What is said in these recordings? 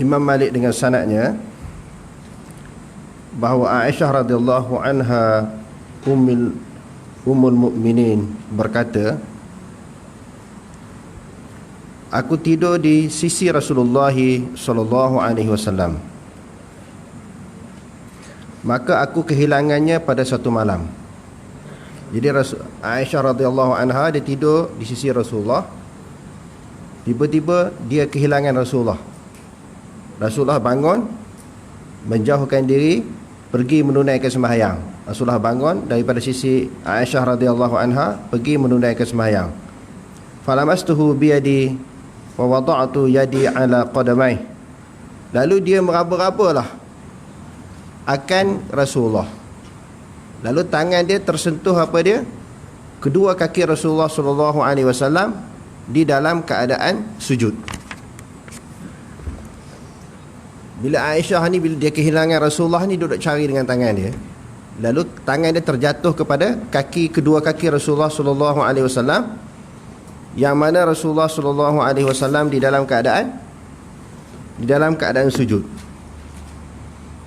Imam Malik dengan sanadnya bahawa Aisyah radhiyallahu anha ummul mukminin berkata, aku tidur di sisi Rasulullah sallallahu alaihi wasallam, maka aku kehilangannya pada satu malam. Jadi Aisyah radhiyallahu anha dia tidur di sisi Rasulullah. Tiba-tiba dia kehilangan Rasulullah. Rasulullah bangun, menjauhkan diri, pergi menunaikan sembahyang. Rasulullah bangun daripada sisi Aisyah radhiyallahu anha, pergi menunaikan sembahyang. Falamastuhu biyadi wa wada'tu yadi ala qadamai. Lalu dia meraba-rabalah akan Rasulullah. Lalu tangan dia tersentuh apa dia? Kedua kaki Rasulullah sallallahu alaihi wasallam di dalam keadaan sujud. Bila Aisyah ni, bila dia kehilangan Rasulullah ni, duduk cari dengan tangan dia. Lalu tangan dia terjatuh kepada kedua kaki Rasulullah sallallahu alaihi wasallam, yang mana Rasulullah sallallahu alaihi wasallam di dalam keadaan sujud.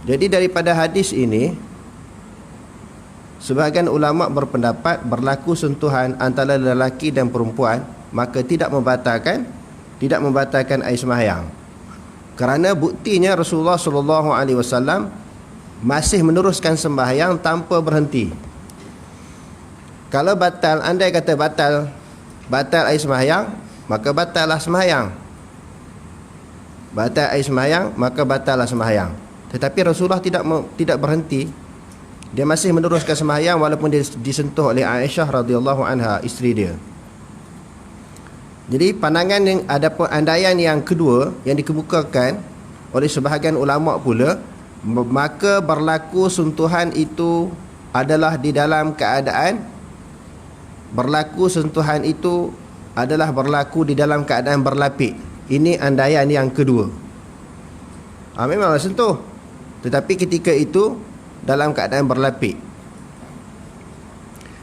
Jadi daripada hadis ini, sebahagian ulama berpendapat berlaku sentuhan antara lelaki dan perempuan maka tidak membatalkan air sembahyang. Kerana buktinya Rasulullah sallallahu alaihi wasallam masih meneruskan sembahyang tanpa berhenti. Kalau batal, andai kata batal air sembahyang, maka batallah sembahyang. Batal air sembahyang, maka batallah sembahyang. Tetapi Rasulullah tidak berhenti. Dia masih meneruskan sembahyang walaupun dia disentuh oleh Aisyah radhiyallahu anha, isteri dia. Jadi pandangan yang ada andaian yang kedua yang dikemukakan oleh sebahagian ulama pula, maka berlaku sentuhan itu adalah berlaku di dalam keadaan berlapik. Ini andaian yang kedua. Memanglah sentuh, tetapi ketika itu dalam keadaan berlapik.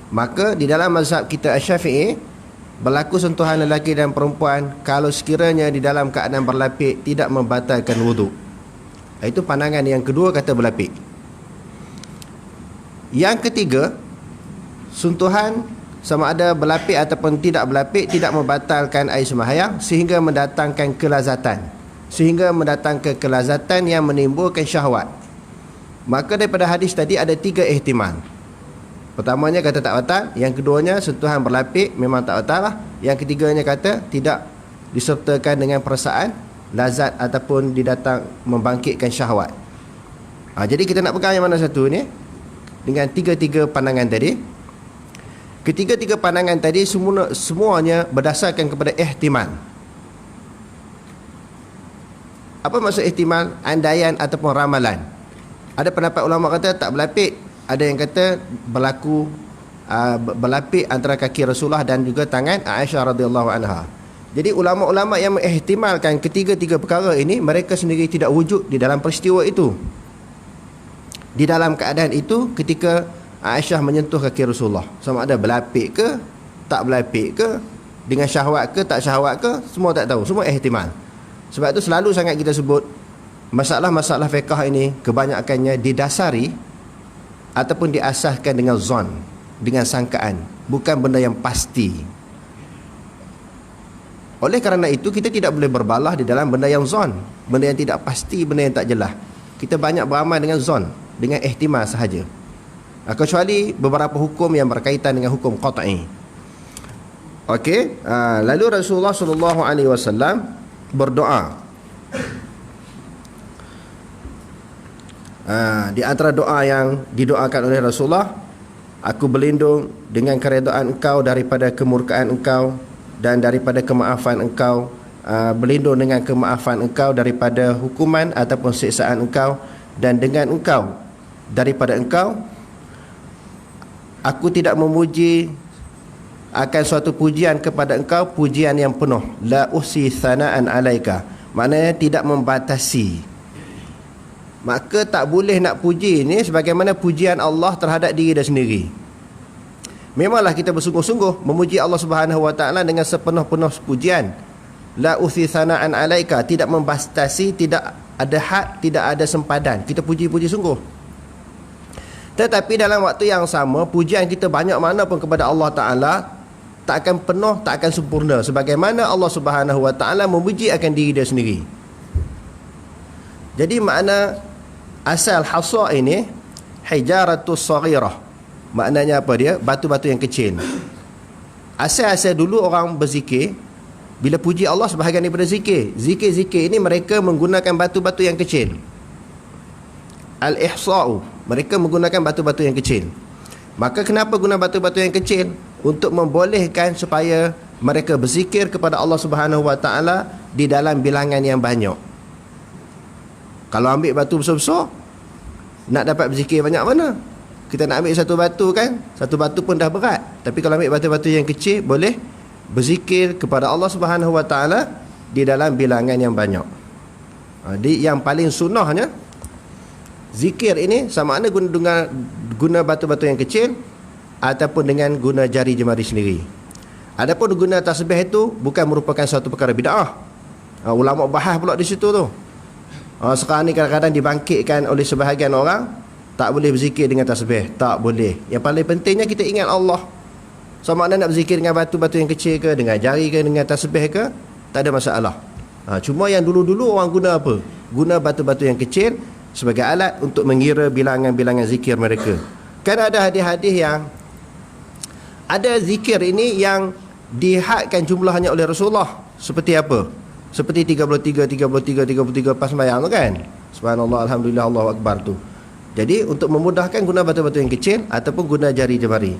Maka di dalam mazhab kita Asy-Syafi'i, berlaku sentuhan lelaki dan perempuan kalau sekiranya di dalam keadaan berlapik tidak membatalkan wuduk. Itu pandangan yang kedua, kata berlapik. Yang ketiga, sentuhan sama ada berlapik ataupun tidak berlapik tidak membatalkan air sembahyang sehingga mendatangkan kelazatan yang menimbulkan syahwat. Maka daripada hadis tadi ada 3 ihtimal. Pertamanya kata tak batal, yang keduanya sentuhan berlapik memang tak batal lah, yang ketiganya kata tidak disertakan dengan perasaan lazat ataupun didatang membangkitkan syahwat. Jadi kita nak pegang yang mana satu ni? Dengan tiga pandangan tadi. Ketiga-tiga pandangan tadi semuanya berdasarkan kepada ihtimal. Apa maksud ihtimal? Andaian ataupun ramalan. Ada pendapat ulama kata tak berlapik, ada yang kata berlapik antara kaki Rasulullah dan juga tangan Aisyah radhiyallahu anha. Jadi ulama-ulama yang mengihtimalkan ketiga-tiga perkara ini, mereka sendiri tidak wujud di dalam peristiwa itu. Di dalam keadaan itu, ketika Aisyah menyentuh kaki Rasulullah, sama ada berlapik ke, tak berlapik ke, dengan syahwat ke, tak syahwat ke, semua tak tahu, semua ihtimal. Sebab itu selalu sangat kita sebut masalah-masalah fiqh ini kebanyakannya didasari ataupun diasaskan dengan zon, dengan sangkaan, bukan benda yang pasti. Oleh kerana itu kita tidak boleh berbalah di dalam benda yang zon, benda yang tidak pasti, benda yang tak jelas. Kita banyak beramal dengan zon, dengan ihtimal sahaja, kecuali beberapa hukum yang berkaitan dengan hukum qat'i. Okey, lalu Rasulullah sallallahu alaihi wasallam berdoa. Di antara doa yang didoakan oleh Rasulullah, aku berlindung dengan keredaan engkau daripada kemurkaan engkau dan daripada kemaafan engkau, berlindung dengan kemaafan engkau daripada hukuman ataupun siksaan engkau, dan dengan engkau daripada engkau aku tidak memuji akan suatu pujian kepada engkau, pujian yang penuh. La uhsi thana'an alaika, maknanya tidak membatasi. Maka tak boleh nak puji ni sebagaimana pujian Allah terhadap diri dia sendiri. Memanglah kita bersungguh-sungguh memuji Allah Subhanahu Wa Taala dengan sepenuh-penuh pujian, La uthi thana'an alaika, tidak membastasi, tidak ada had, tidak ada sempadan. Kita puji-puji sungguh. Tetapi dalam waktu yang sama, pujian kita banyak mana pun kepada Allah Ta'ala tak akan penuh, tak akan sempurna, sebagaimana Allah Subhanahu Wa Ta'ala memuji akan diri dia sendiri. Jadi makna asal hasa ini hijaratus saghirah, maknanya apa dia? Batu-batu yang kecil. Asal-asal dulu orang berzikir, bila puji Allah sebahagian daripada zikir, zikir-zikir ini mereka menggunakan batu-batu yang kecil. Al-ihsa'u, mereka menggunakan batu-batu yang kecil. Maka kenapa guna batu-batu yang kecil? Untuk membolehkan supaya mereka berzikir kepada Allah Subhanahu Wa Ta'ala di dalam bilangan yang banyak. Kalau ambil batu besar-besar, nak dapat berzikir banyak mana? Kita nak ambil satu batu kan, satu batu pun dah berat. Tapi kalau ambil batu-batu yang kecil, boleh berzikir kepada Allah Subhanahu Wa Ta'ala di dalam bilangan yang banyak. Jadi yang paling sunnahnya, zikir ini sama ada guna batu-batu yang kecil ataupun dengan guna jari jemari sendiri. Adapun guna tasbih itu bukan merupakan suatu perkara bid'ah. Ulama bahas pula di situ tu. Sekarang ni kadang-kadang dibangkitkan oleh sebahagian orang, tak boleh berzikir dengan tasbih. Tak boleh. Yang paling pentingnya kita ingat Allah. Sama ada nak berzikir dengan batu-batu yang kecil ke, dengan jari ke, dengan tasbih ke, tak ada masalah. Cuma yang dulu-dulu orang guna apa? Guna batu-batu yang kecil sebagai alat untuk mengira bilangan-bilangan zikir mereka. Kan ada hadis-hadis yang ada zikir ini yang dihadkan jumlahnya oleh Rasulullah. Seperti apa? Seperti 33 pas sembahyang tu kan. Subhanallah, alhamdulillah, Allahu akbar tu. Jadi untuk memudahkan, guna batu-batu yang kecil ataupun guna jari jemari.